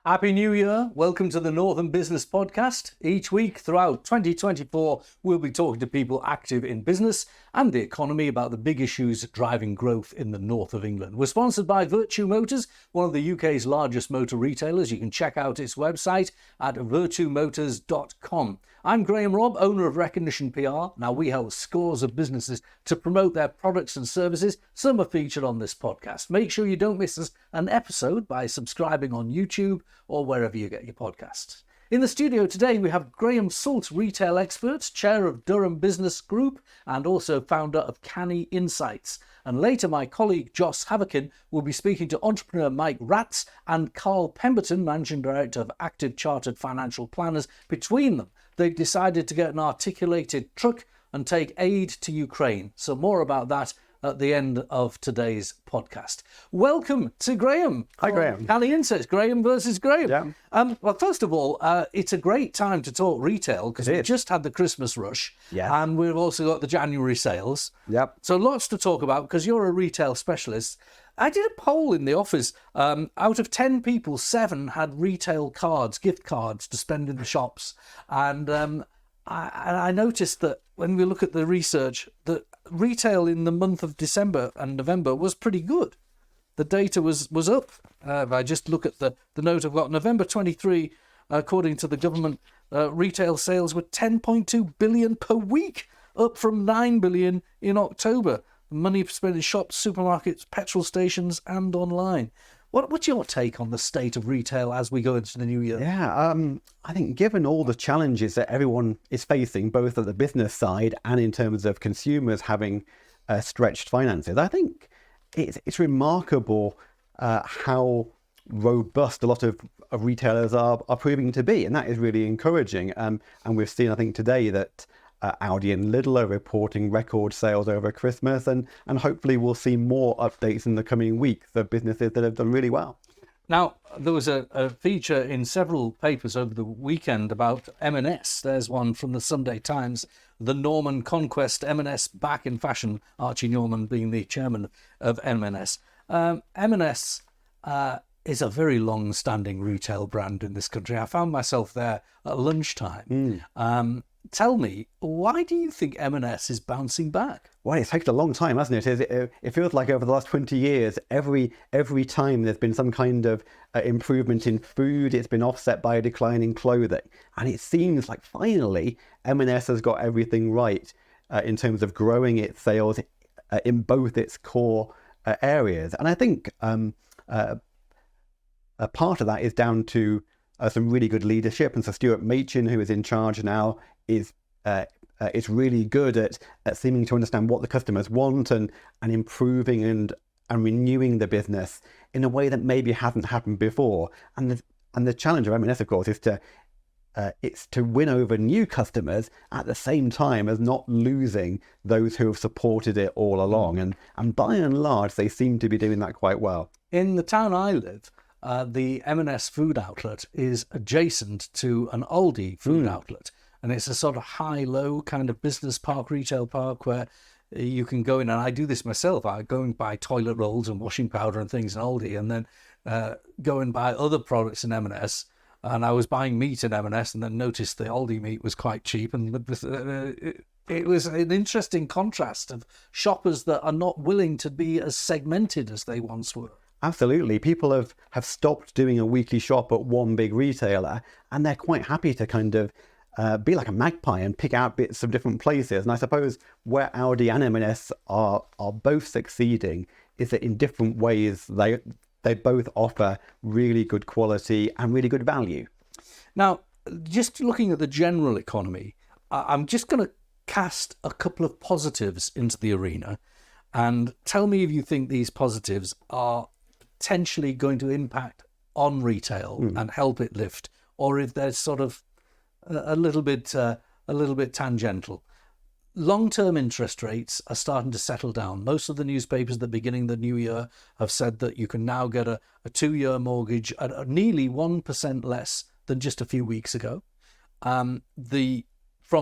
Happy New Year. Welcome to the Northern Business Podcast. Each week throughout 2024, we'll be talking to people active in business and the economy about the big issues driving growth in the north of England. We're sponsored by Virtue Motors, one of the UK's largest motor retailers. You can check out its website at virtuemotors.com. I'm Graham Robb, owner of Recognition PR. Now, we help scores of businesses to promote their products and services. Some are featured on this podcast. Make sure you don't miss an episode by subscribing on YouTube or wherever you get your podcasts. In the studio today, we have Graham Soult, retail expert, chair of Durham Business Group, and also founder of Canny Insights. And later, my colleague Joss Havakin will be speaking to entrepreneur Mike Racz and Karl Pemberton, managing director of Active Chartered Financial Planners. Between them, they've decided to get an articulated truck and take aid to Ukraine. So more about that at the end of today's podcast. Welcome to Graham. Hi, Graham. Canny Insights, Graham versus Graham. Yeah. Well, first of all, it's a great time to talk retail because we just had the Christmas rush. Yes. And we've also got the January sales. Yep. So lots to talk about because you're a retail specialist. I did a poll in the office. Out of 10 people, 7 had retail cards, gift cards to spend in the shops. And I noticed that when we look at the research, that retail in the month of December and November was pretty good. The data was up. If I just look at the note I've got, November 23, according to the government, retail sales were 10.2 billion per week, up from 9 billion in October. Money spent in shops, supermarkets, petrol stations and online. What's your take on the state of retail as we go into the new year? Yeah, I think given all the challenges that everyone is facing, both at the business side and in terms of consumers having stretched finances, I think it's remarkable how robust a lot of retailers are proving to be. And that is really encouraging. And we've seen, I think, today that Audi and Lidl are reporting record sales over Christmas, and hopefully we'll see more updates in the coming weeks of businesses that have done really well. Now, there was a feature in several papers over the weekend about M&S. There's one from the Sunday Times, the Norman Conquest, M&S back in fashion, Archie Norman being the chairman of M&S. M&S is a very long-standing retail brand in this country. I found myself there at lunchtime. Tell me, why do you think M&S is bouncing back? Well, it's taken a long time, hasn't it? It feels like over the last 20 years, every time there's been some kind of improvement in food, it's been offset by a decline in clothing. And it seems like finally M&S has got everything right in terms of growing its sales in both its core areas. And I think a part of that is down to some really good leadership. And so Stuart Machin, who is in charge now, is really good at seeming to understand what the customers want and improving and renewing the business in a way that maybe hasn't happened before. And the challenge of M&S, of course, is to win over new customers at the same time as not losing those who have supported it all along. And by and large, they seem to be doing that quite well. In the town I live, the M&S food outlet is adjacent to an Aldi food outlet. And it's a sort of high-low kind of business park, retail park, where you can go in, and I do this myself. I go and buy toilet rolls and washing powder and things in Aldi, and then go and buy other products in M&S. And I was buying meat in M&S and then noticed the Aldi meat was quite cheap. And it was an interesting contrast of shoppers that are not willing to be as segmented as they once were. Absolutely. People have stopped doing a weekly shop at one big retailer, and they're quite happy to kind of be like a magpie and pick out bits of different places. And I suppose where Audi and M&S are both succeeding is that in different ways they both offer really good quality and really good value. Now, just looking at the general economy, I'm just going to cast a couple of positives into the arena and tell me if you think these positives are potentially going to impact on retail and help it lift, or if they're sort of a little bit tangential. Long-term interest rates are starting to settle down. Most of the newspapers at the beginning of the new year have said that you can now get a 2-year mortgage at nearly 1% less than just a few weeks ago. From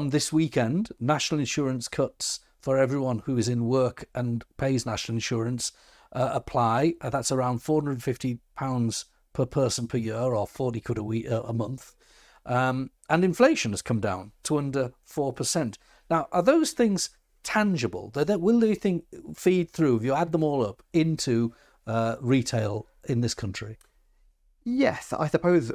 this weekend, national insurance cuts for everyone who is in work and pays national insurance apply. That's around £450 per person per year, or 40 quid a month. And inflation has come down to under 4%. Now, are those things tangible? Will they feed through, if you add them all up, into retail in this country? Yes, I suppose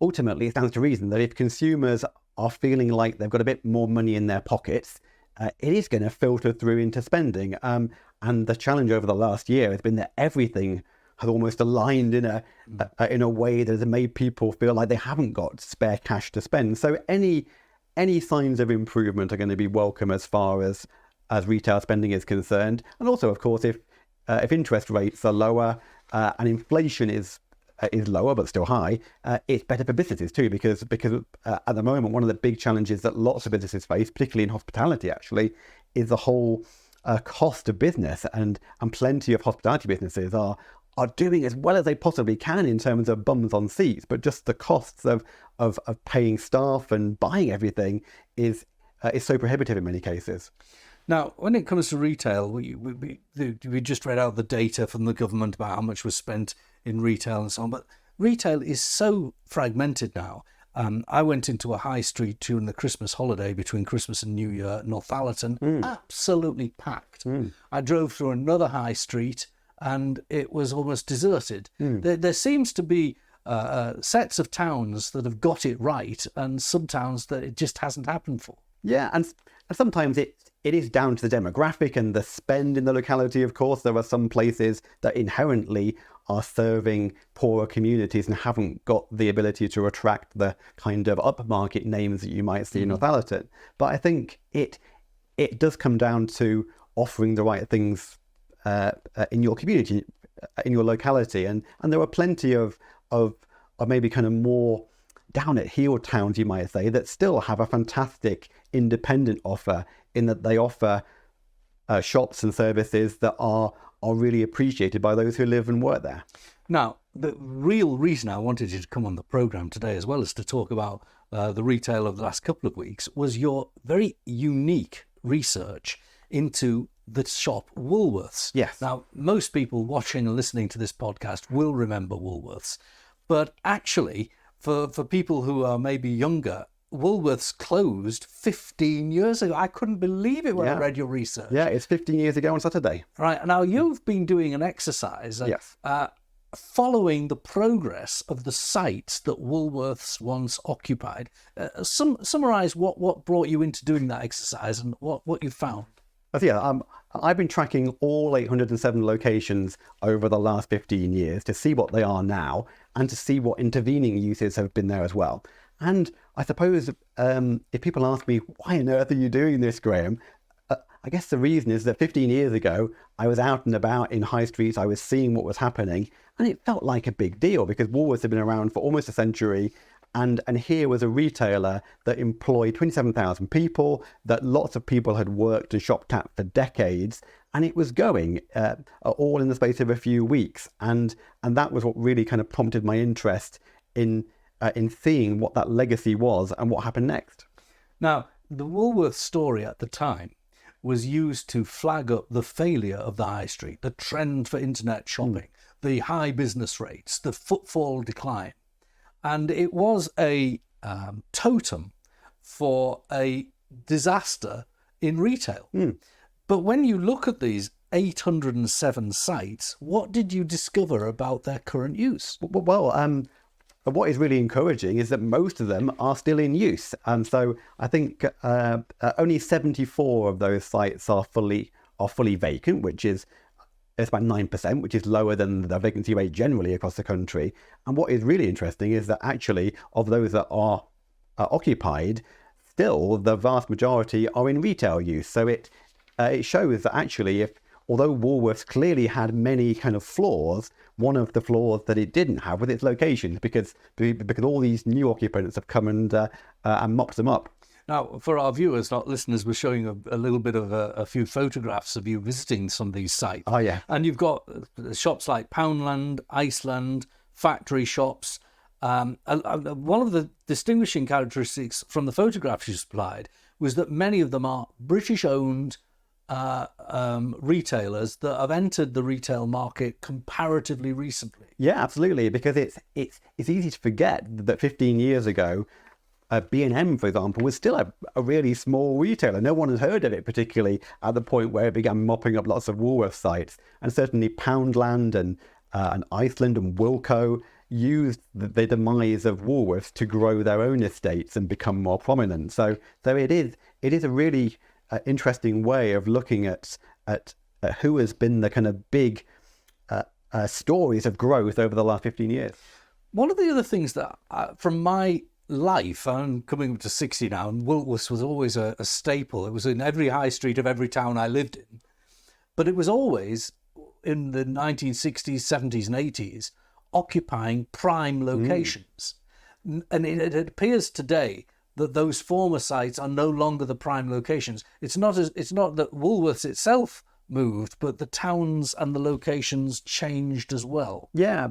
ultimately it stands to reason that if consumers are feeling like they've got a bit more money in their pockets, it is going to filter through into spending. And the challenge over the last year has been that everything has almost aligned in a way that has made people feel like they haven't got spare cash to spend. So any signs of improvement are going to be welcome as far as retail spending is concerned. And also, of course, if interest rates are lower and inflation is lower but still high, it's better for businesses too, because at the moment one of the big challenges that lots of businesses face, particularly in hospitality actually, is the whole cost of business, and plenty of hospitality businesses are doing as well as they possibly can in terms of bums on seats, but just the costs of paying staff and buying everything is so prohibitive in many cases. Now, when it comes to retail, we just read out the data from the government about how much was spent in retail and so on, but retail is so fragmented now. I went into a high street during the Christmas holiday between Christmas and New Year, Northallerton, absolutely packed. I drove through another high street and it was almost deserted. There seems to be sets of towns that have got it right and some towns that it just hasn't happened for. Yeah, and sometimes it is down to the demographic and the spend in the locality, of course. There are some places that inherently are serving poorer communities and haven't got the ability to attract the kind of upmarket names that you might see in Northallerton. But I think it does come down to offering the right things in your community, in your locality. And there are plenty of maybe kind of more down at heel towns, you might say, that still have a fantastic independent offer, in that they offer shops and services that are really appreciated by those who live and work there. Now, the real reason I wanted you to come on the programme today, as well as to talk about the retail of the last couple of weeks, was your very unique research into the shop Woolworths. Yes. Now, most people watching and listening to this podcast will remember Woolworths, but actually, for people who are maybe younger, Woolworths closed 15 years ago. I couldn't believe it when I read your research. Yeah, it's 15 years ago on Saturday. Right. Now, you've been doing an exercise following the progress of the sites that Woolworths once occupied. Summarise what brought you into doing that exercise and what you found. I've been tracking all 807 locations over the last 15 years to see what they are now and to see what intervening uses have been there as well. And I suppose if people ask me, why on earth are you doing this, Graham? I guess the reason is that 15 years ago, I was out and about in high streets, I was seeing what was happening, and it felt like a big deal because Woolworths had been around for almost a century. And here was a retailer that employed 27,000 people, that lots of people had worked and shopped at for decades, and it was going all in the space of a few weeks. And that was what really kind of prompted my interest in seeing what that legacy was and what happened next. Now, the Woolworths story at the time was used to flag up the failure of the high street, the trend for internet shopping, the high business rates, the footfall decline. And it was a totem for a disaster in retail. But when you look at these 807 sites, what did you discover about their current use? Well, what is really encouraging is that most of them are still in use. So I think only 74 of those sites are fully vacant, which is about 9%, which is lower than the vacancy rate generally across the country. And what is really interesting is that actually of those that are occupied, still the vast majority are in retail use. So it shows that actually, although Woolworths clearly had many kind of flaws, one of the flaws that it didn't have was its location, because all these new occupants have come and mopped them up. Now, for our viewers, not listeners, we're showing a little bit of a few photographs of you visiting some of these sites. Oh, yeah. And you've got shops like Poundland, Iceland, factory shops. One of the distinguishing characteristics from the photographs you supplied was that many of them are British-owned retailers that have entered the retail market comparatively recently. Yeah, absolutely, because it's easy to forget that 15 years ago, B&M, for example, was still a really small retailer. No one had heard of it, particularly at the point where it began mopping up lots of Woolworths sites. And certainly Poundland and Iceland and Wilko used the demise of Woolworths to grow their own estates and become more prominent. So it is a really interesting way of looking at who has been the kind of big stories of growth over the last 15 years. One of the other things that, from my life, I'm coming up to 60 now, and Woolworths was always a staple. It was in every high street of every town I lived in. But it was always, in the 1960s, 70s and 80s, occupying prime locations. And it appears today that those former sites are no longer the prime locations. It's not that Woolworths itself moved, but the towns and the locations changed as well. Yeah,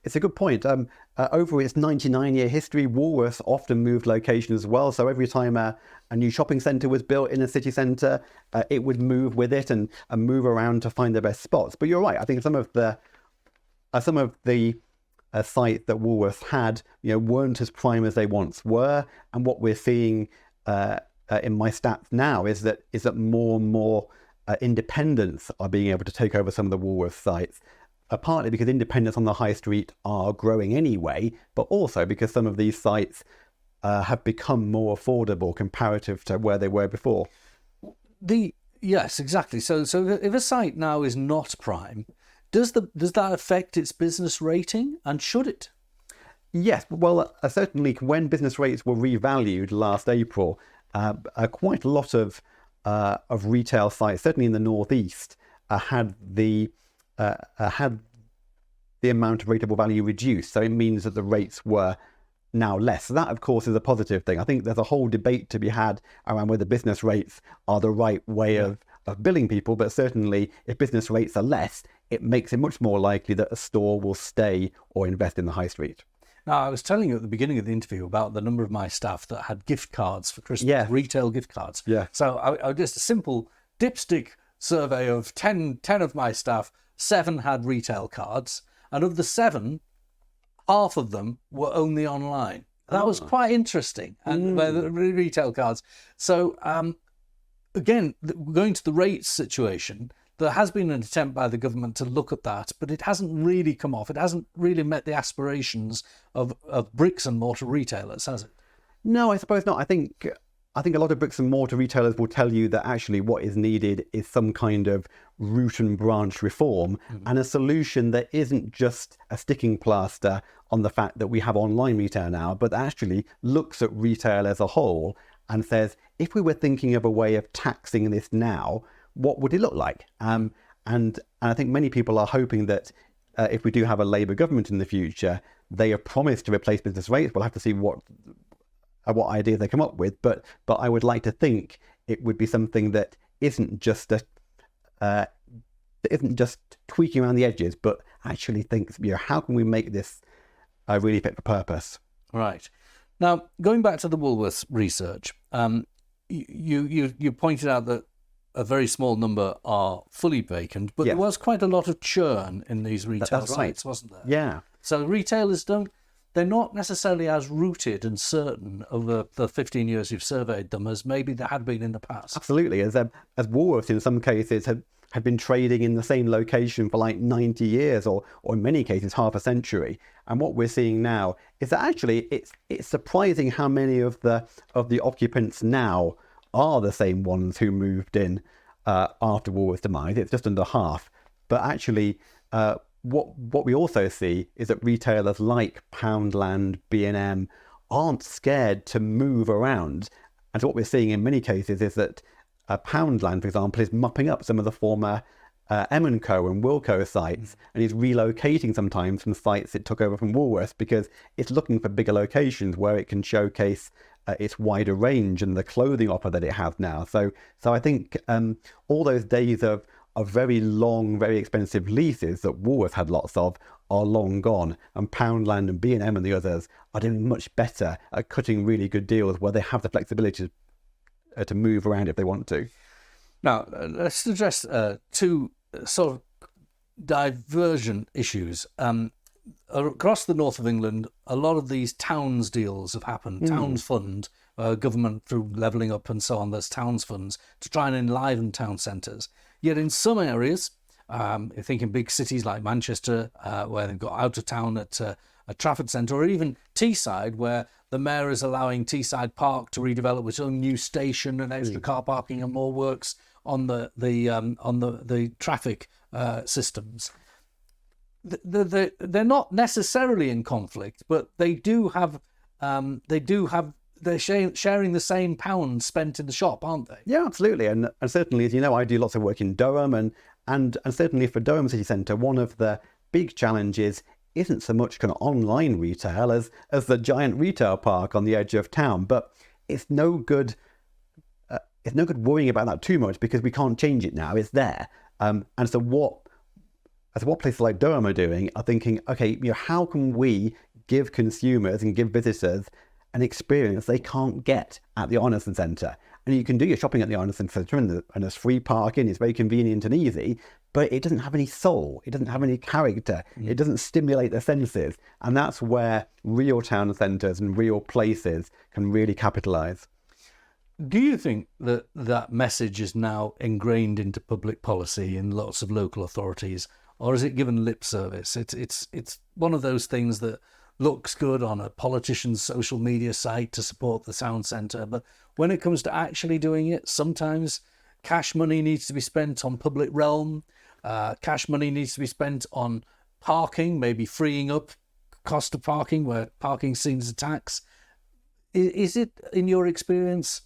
it's a good point. Over its 99-year history, Woolworths often moved location as well. So every time a new shopping centre was built in a city centre, it would move with it and move around to find the best spots. But you're right. I think some of the sites that Woolworths had, weren't as prime as they once were. And what we're seeing in my stats now is that more and more independents are being able to take over some of the Woolworths sites. Partly because independents on the high street are growing anyway, but also because some of these sites have become more affordable comparative to where they were before. Yes, exactly. So if a site now is not prime, does that affect its business rating, and should it? Yes, well, certainly when business rates were revalued last April, quite a lot of retail sites, certainly in the northeast, had the amount of rateable value reduced. So it means that the rates were now less. So that, of course, is a positive thing. I think there's a whole debate to be had around whether business rates are the right way of billing people. But certainly, if business rates are less, it makes it much more likely that a store will stay or invest in the high street. Now, I was telling you at the beginning of the interview about the number of my staff that had gift cards for Christmas, retail gift cards. Yeah. So I just a simple dipstick survey of 10 of my staff. 7 had retail cards, and of the 7, half of them were only online. That was quite interesting, and the retail cards. So again, going to the rates situation, there has been an attempt by the government to look at that, but it hasn't really come off. It hasn't really met the aspirations of bricks and mortar retailers, has it? No, I suppose not. I think a lot of bricks and mortar retailers will tell you that actually what is needed is some kind of root and branch reform, and a solution that isn't just a sticking plaster on the fact that we have online retail now, but actually looks at retail as a whole and says, if we were thinking of a way of taxing this now, what would it look like? And I think many people are hoping that if we do have a Labour government in the future, they have promised to replace business rates. We'll have to see what ideas they come up with, but I would like to think it would be something that isn't just tweaking around the edges, but actually thinks, how can we make this really fit for purpose? Right. Now, going back to the Woolworths research, you pointed out that a very small number are fully vacant, but there was quite a lot of churn in these retail sites, wasn't there? Yeah. So retailers they're not necessarily as rooted and certain over the 15 years you've surveyed them as maybe they had been in the past. Absolutely. As Woolworths in some cases had been trading in the same location for like 90 years or in many cases half a century. And what we're seeing now is that actually it's surprising how many of the occupants now are the same ones who moved in after Woolworths' demise. It's just under half. But actually, what we also see is that retailers like Poundland, B&M aren't scared to move around. And so what we're seeing in many cases is that Poundland, for example, is mopping up some of the former M&Co and Wilko sites, and is relocating sometimes from sites it took over from Woolworths because it's looking for bigger locations where it can showcase its wider range and the clothing offer that it has now. So I think all those days of very long, very expensive leases that Woolworths had lots of are long gone, and Poundland and B&M and the others are doing much better at cutting really good deals where they have the flexibility to move around if they want to. Now, let's address two sort of divergent issues. Across the north of England, a lot of these towns deals have happened. Towns fund, government through levelling up and so on, there's towns funds to try and enliven town centres. Yet in some areas, I think in big cities like Manchester, where they've got out of town at a Trafford Centre, or even Teesside, where the mayor is allowing Teesside Park to redevelop with its own new station and extra car parking and more works on the traffic systems. They're not necessarily in conflict, but they're sharing the same pounds spent in the shop, aren't they? Yeah, absolutely. And certainly, as you know, I do lots of work in Durham, and certainly for Durham City Centre, one of the big challenges isn't so much kind of online retail as the giant retail park on the edge of town. But it's no good worrying about that too much, because we can't change it now. It's there. And so what places like Durham are doing are thinking, okay, how can we give consumers and give visitors an experience they can't get at the Arneson Centre? And you can do your shopping at the Arneson Centre, and there's free parking, it's very convenient and easy, but it doesn't have any soul, it doesn't have any character, it doesn't stimulate the senses. And that's where real town centres and real places can really capitalise. Do you think that message is now ingrained into public policy in lots of local authorities, or is it given lip service? It's one of those things that looks good on a politician's social media site to support the town centre, but when it comes to actually doing it, sometimes cash money needs to be spent on public realm, cash money needs to be spent on parking, maybe freeing up cost of parking where parking seen as a tax. Is it, in your experience,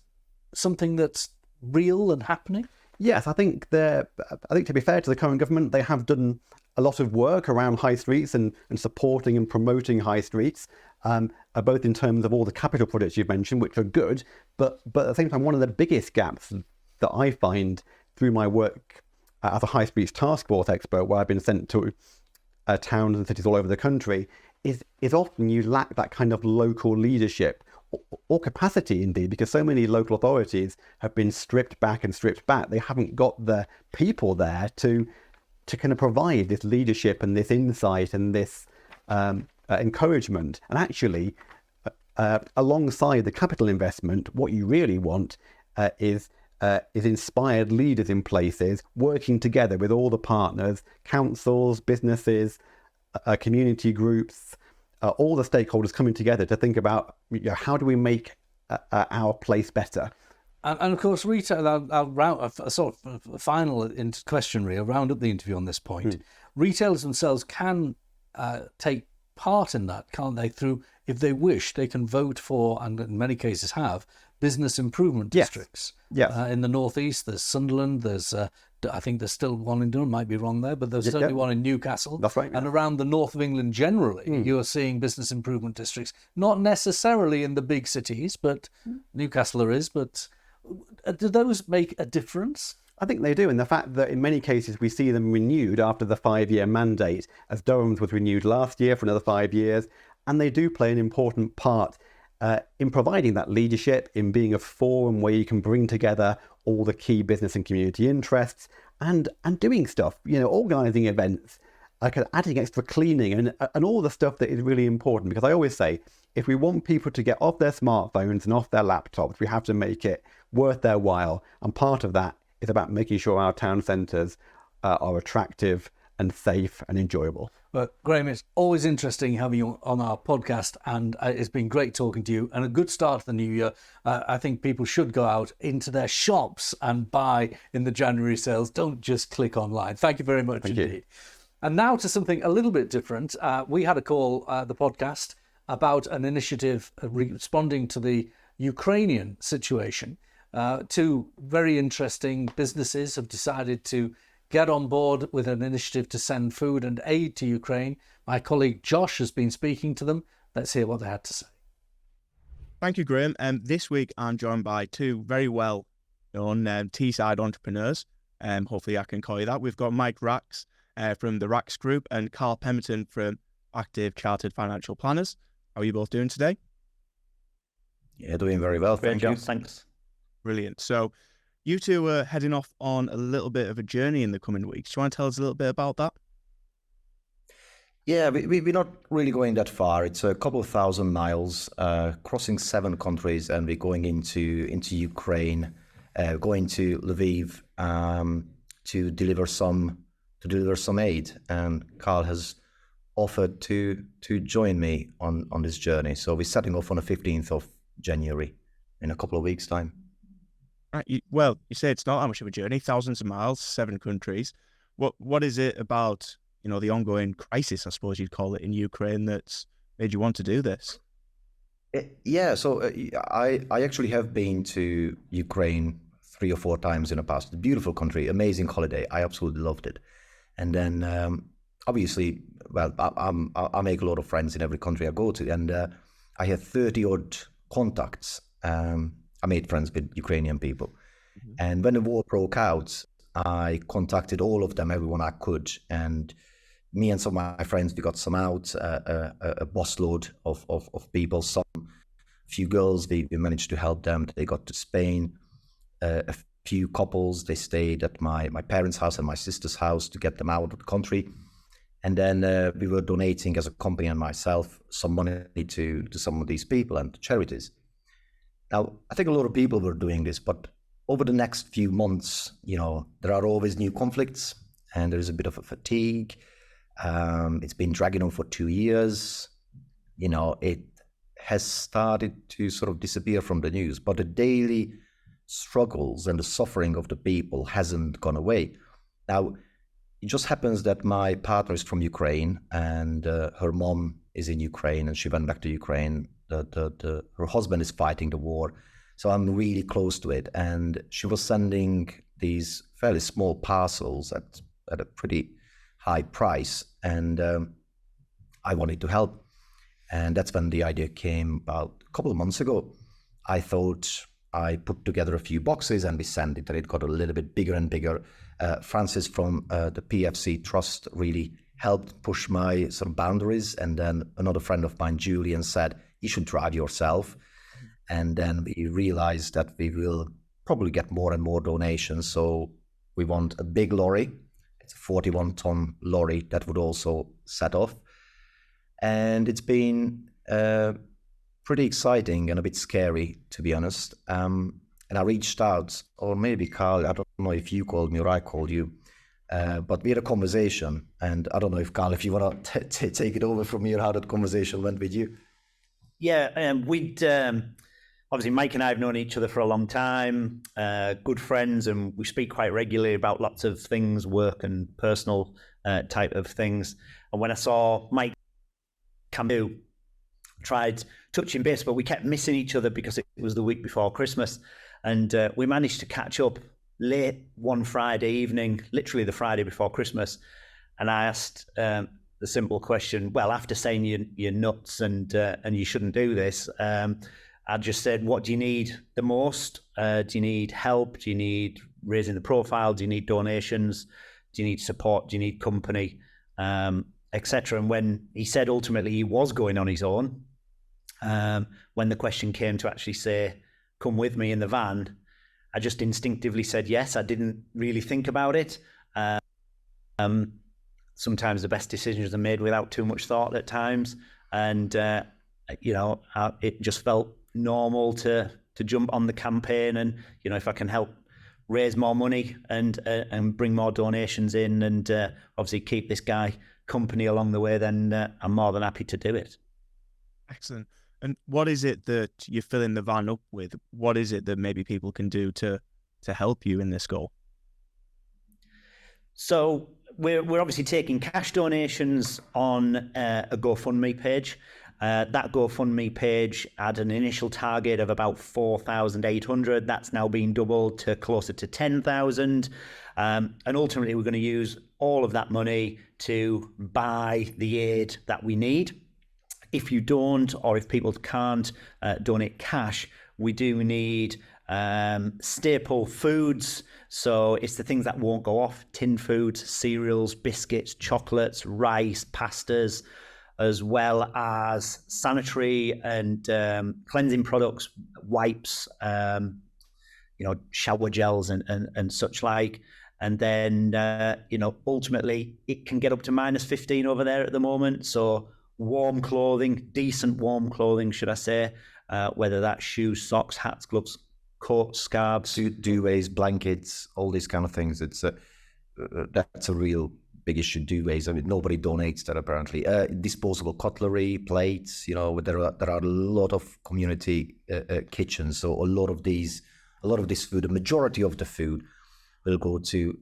something that's real and happening? Yes, I think to be fair to the current government, they have done a lot of work around high streets and supporting and promoting high streets, both in terms of all the capital projects you've mentioned, which are good, but at the same time, one of the biggest gaps that I find through my work as a high streets task force expert, where I've been sent to towns and cities all over the country, is often you lack that kind of local leadership or capacity, indeed, because so many local authorities have been stripped back. They haven't got the people there to kind of provide this leadership and this insight and this encouragement. And actually, alongside the capital investment, what you really want is inspired leaders in places working together with all the partners, councils, businesses, community groups, all the stakeholders coming together to think about how do we make our place better. And of course, retail, I'll round a sort of a final question, really, I'll round up the interview on this point. Retailers themselves can take part in that, can't they? Through, if they wish, they can vote for, and in many cases have, business improvement districts. Yes. In the northeast, there's Sunderland, there's I think there's still one in Durham, might be wrong there, but there's certainly one in Newcastle. That's right. And around the north of England generally, you're seeing business improvement districts, not necessarily in the big cities, but Newcastle there is, but do those make a difference? I think they do, and the fact that in many cases we see them renewed after the 5-year mandate, as Durham's was renewed last year for another 5 years, and they do play an important part in providing that leadership, in being a forum where you can bring together all the key business and community interests, and doing stuff, organising events, like adding extra cleaning and all the stuff that is really important. Because I always say, if we want people to get off their smartphones and off their laptops, we have to make it worth their while. And part of that is about making sure our town centres are attractive and safe and enjoyable. But Graham, it's always interesting having you on our podcast, and it's been great talking to you, and a good start to the new year. I think people should go out into their shops and buy in the January sales. Don't just click online. Thank you very much indeed. You. And now to something a little bit different. We had a call, the podcast, about an initiative responding to the Ukrainian situation. Two very interesting businesses have decided to get on board with an initiative to send food and aid to Ukraine. My colleague Josh has been speaking to them. Let's hear what they had to say. Thank you, Graham. This week I'm joined by two very well-known Teesside entrepreneurs. Hopefully I can call you that. We've got Mike Racz from the Racz Group and Karl Pemberton from Active Chartered Financial Planners. How are you both doing today? Yeah, doing very well. Thank you. Thanks. Brilliant. So You two are heading off on a little bit of a journey in the coming weeks. Do you want to tell us a little bit about that? Yeah, we're not really going that far. It's a couple of thousand miles, crossing 7 countries, and we're going into Ukraine, going to Lviv to deliver some aid. And Karl has offered to join me on this journey. So we're setting off on the 15th of January in a couple of weeks' time. Right. You say it's not that much of a journey, thousands of miles, 7 countries. What is it about, the ongoing crisis, I suppose you'd call it, in Ukraine that's made you want to do this? Yeah, so I actually have been to Ukraine 3 or 4 times in the past. It's a beautiful country, amazing holiday. I absolutely loved it. And then obviously, well, I make a lot of friends in every country I go to, and I had 30 odd contacts. I made friends with Ukrainian people. Mm-hmm. And when the war broke out, I contacted all of them, everyone I could. And me and some of my friends, we got some out, a busload of people, some few girls, we managed to help them. They got to Spain. A few couples, they stayed at my parents' house and my sister's house to get them out of the country. And then we were donating as a company and myself some money to some of these people and to charities. Now, I think a lot of people were doing this, but over the next few months, there are always new conflicts and there is a bit of a fatigue. It's been dragging on for 2 years. It has started to sort of disappear from the news, but the daily struggles and the suffering of the people hasn't gone away. Now, it just happens that my partner is from Ukraine and her mom is in Ukraine and she went back to Ukraine. Her husband is fighting the war, so I'm really close to it. And she was sending these fairly small parcels at a pretty high price, and I wanted to help. And that's when the idea came about a couple of months ago. I thought I put together a few boxes and we sent it, and it got a little bit bigger and bigger. Francis from the PFC Trust really helped push my sort of boundaries, and then another friend of mine, Julian, said, you should drive yourself. And then we realized that we will probably get more and more donations. So we want a big lorry. It's a 41-ton lorry that would also set off. And it's been pretty exciting and a bit scary, to be honest. And I reached out, or maybe Karl, I don't know if you called me or I called you, but we had a conversation. And I don't know if Karl, if you want to take it over from here, how that conversation went with you. Yeah, we'd obviously Mike and I have known each other for a long time, good friends, and we speak quite regularly about lots of things, work and personal type of things. And when I saw Mike come to, tried touching base, but we kept missing each other because it was the week before Christmas. And we managed to catch up late one Friday evening, literally the Friday before Christmas. And I asked the simple question, well, after saying you're nuts and you shouldn't do this, I just said, what do you need the most? Do you need help? Do you need raising the profile? Do you need donations? Do you need support? Do you need company? Etc. And when he said ultimately he was going on his own, when the question came to actually say, come with me in the van, I just instinctively said yes. I didn't really think about it. Sometimes the best decisions are made without too much thought at times. And, it just felt normal to jump on the campaign. And, if I can help raise more money and bring more donations in and obviously keep this guy company along the way, then I'm more than happy to do it. Excellent. And what is it that you're filling the van up with? What is it that maybe people can do to help you in this goal? So we're obviously taking cash donations on a GoFundMe page. That GoFundMe page had an initial target of about 4,800. That's now been doubled to closer to 10,000. And ultimately, we're going to use all of that money to buy the aid that we need. If you don't, or if people can't donate cash, we do need staple foods. So it's the things that won't go off: tin foods, cereals, biscuits, chocolates, rice, pastas, as well as sanitary and cleansing products, wipes, shower gels and such like. And then, ultimately it can get up to -15 over there at the moment. So warm clothing, decent warm clothing, should I say, whether that's shoes, socks, hats, gloves, coats, scarves, duvets, blankets, all these kind of things. That's a real big issue. Duvets. I mean, nobody donates that apparently. Disposable cutlery, plates. There are a lot of community kitchens. So a lot of this food, the majority of the food, will go to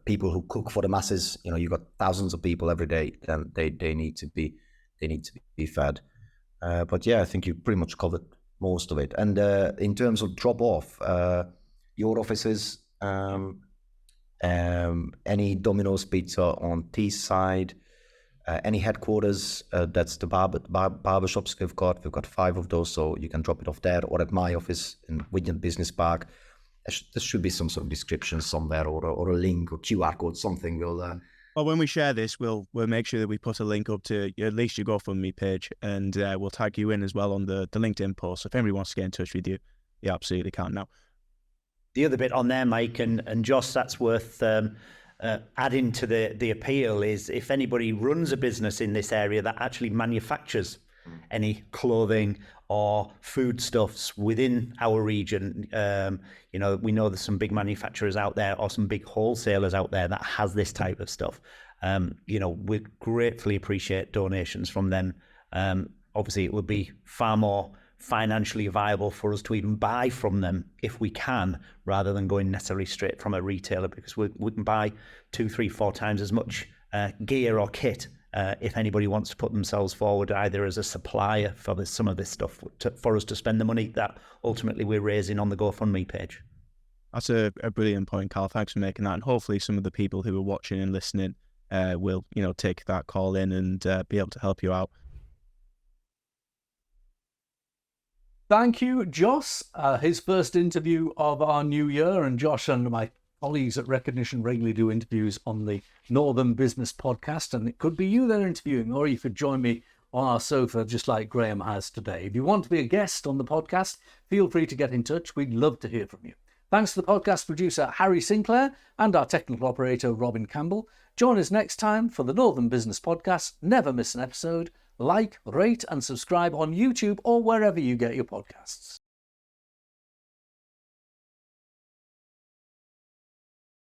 people who cook for the masses. You've got thousands of people every day, and they need to be fed. But yeah, I think you pretty much covered most of it. And in terms of drop off, your offices, any Domino's Pizza on Teesside, any headquarters, that's the barbershops we've got 5 of those, so you can drop it off there or at my office in Wigan Business Park. There should be some sort of description somewhere, or a link or QR code, something. Well, when we share this, we'll make sure that we put a link up to at least your GoFundMe page, and we'll tag you in as well on the LinkedIn post. So if anybody wants to get in touch with you, you absolutely can now. The other bit on there, Mike and Joss, that's worth adding to the appeal is if anybody runs a business in this area that actually manufactures any clothing or foodstuffs within our region. We know there's some big manufacturers out there or some big wholesalers out there that has this type of stuff. We gratefully appreciate donations from them. Obviously, it would be far more financially viable for us to even buy from them if we can, rather than going necessarily straight from a retailer, because we can buy 2, 3, 4 times as much gear or kit if anybody wants to put themselves forward either as a supplier for some of this stuff for us to spend the money that ultimately we're raising on the GoFundMe page. That's a brilliant point, Karl. Thanks for making that. And hopefully some of the people who are watching and listening will, take that call in and be able to help you out. Thank you, Joss. His first interview of our new year, and Josh and my colleagues at Recognition regularly do interviews on the Northern Business Podcast, and it could be you they're interviewing, or you could join me on our sofa just like Graham has today. If you want to be a guest on the podcast, feel free to get in touch. We'd love to hear from you. Thanks to the podcast producer Harry Sinclair and our technical operator Robin Campbell. Join us next time for the Northern Business Podcast. Never miss an episode. Like, rate and subscribe on YouTube or wherever you get your podcasts.